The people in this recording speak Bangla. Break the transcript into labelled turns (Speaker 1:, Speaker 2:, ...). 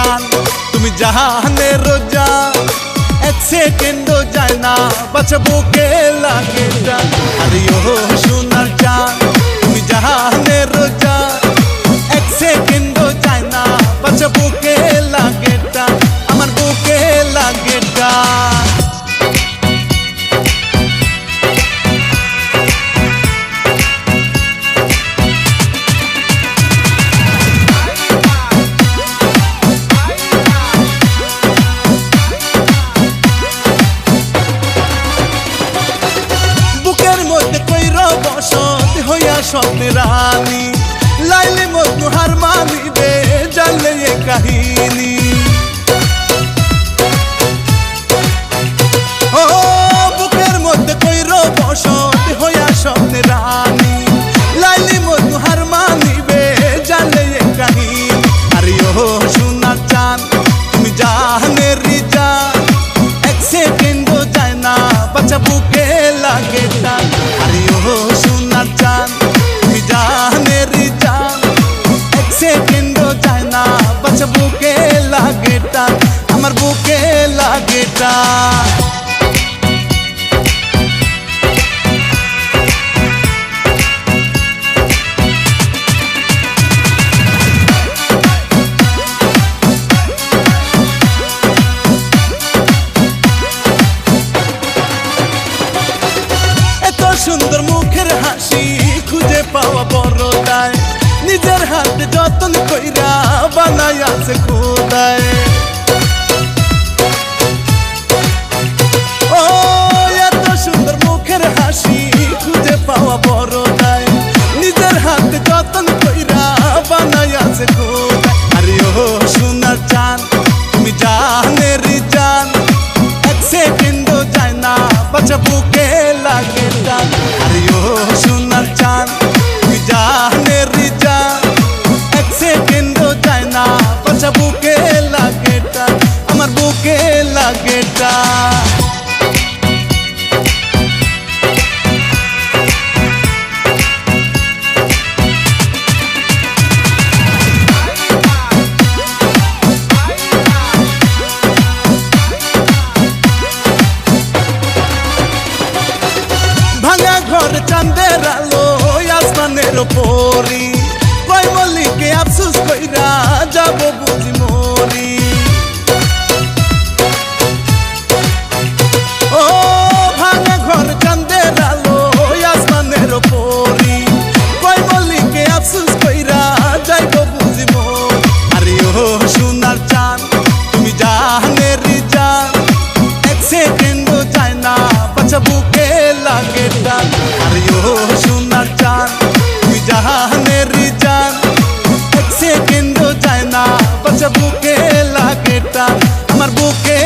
Speaker 1: চান তুমি জাহানের জান এক সেকেন্ডও যায় না বাঁচা বুকে লাগে টান আরে ও সোনার চান তুমি জাহানের জান এক সেকেন্ডও যায় না বাঁচা বুকে লাগে টান আমার বুকে লাগে টান স্বপ্নে রানী লাইলে মজনু হার মানিবে জানলে এ কাহিনী ও বুকের মধ্যে কইর বসত হইয়া স্বপ্নে রানী লাইলে মজনু হার মানিবে জানলে এ কাহিনী আরে ও সোনার চান তুমি জাহানের জান এক সেকেন্ডও যায় না বাচ্চা বুকে লাগে টান আরে ও সোনার চান জাহানের জান এক সেকেন্ডও যায় না বাচ্চা বুকে লাগে টান আমার বুকে লাগে টান এত সুন্দর মুখের হাসি খুঁজে পাওয়া বড় দায় নিজের হাতে যতন কইরা বানায় আছে খোদায় ও এত সুন্দর মুখের হাসি খুঁজে পাওয়া বড় দায় নিজের হাতে যতন কইরা বানায় আছে খোদায় আরে ও সোনার চান তুমি জাহানের জান এক সেকেন্ডও যায় না বাচ্চা বুকে লাগে টান আরে ও সোনার চান তুমি জাহানের জান এক সেকেন্ডও যায় না বাচ্চা বুকে লাগে টান আমার বুকে লাগে টান ঘর চাঁদের আলো আসমানের পরি কই মলিকে আফসোস কইরা যাব বুঝি মরি ও ভাঙা ঘর চাঁদের আলো আসমানের পরি কই মলিকে আফসোস কইরা যাইব বুঝি মরি আরে ও সোনার চান তুমি জাহানের জান এক সেকেন্ডও যায় না বাচ্চা বুকে লাগে টান আরে ও সোনার চান তুমি জাহানের জান এক সেকেন্ডও যায় না বাচ্চা বুকে লাগে টান আমার বুকে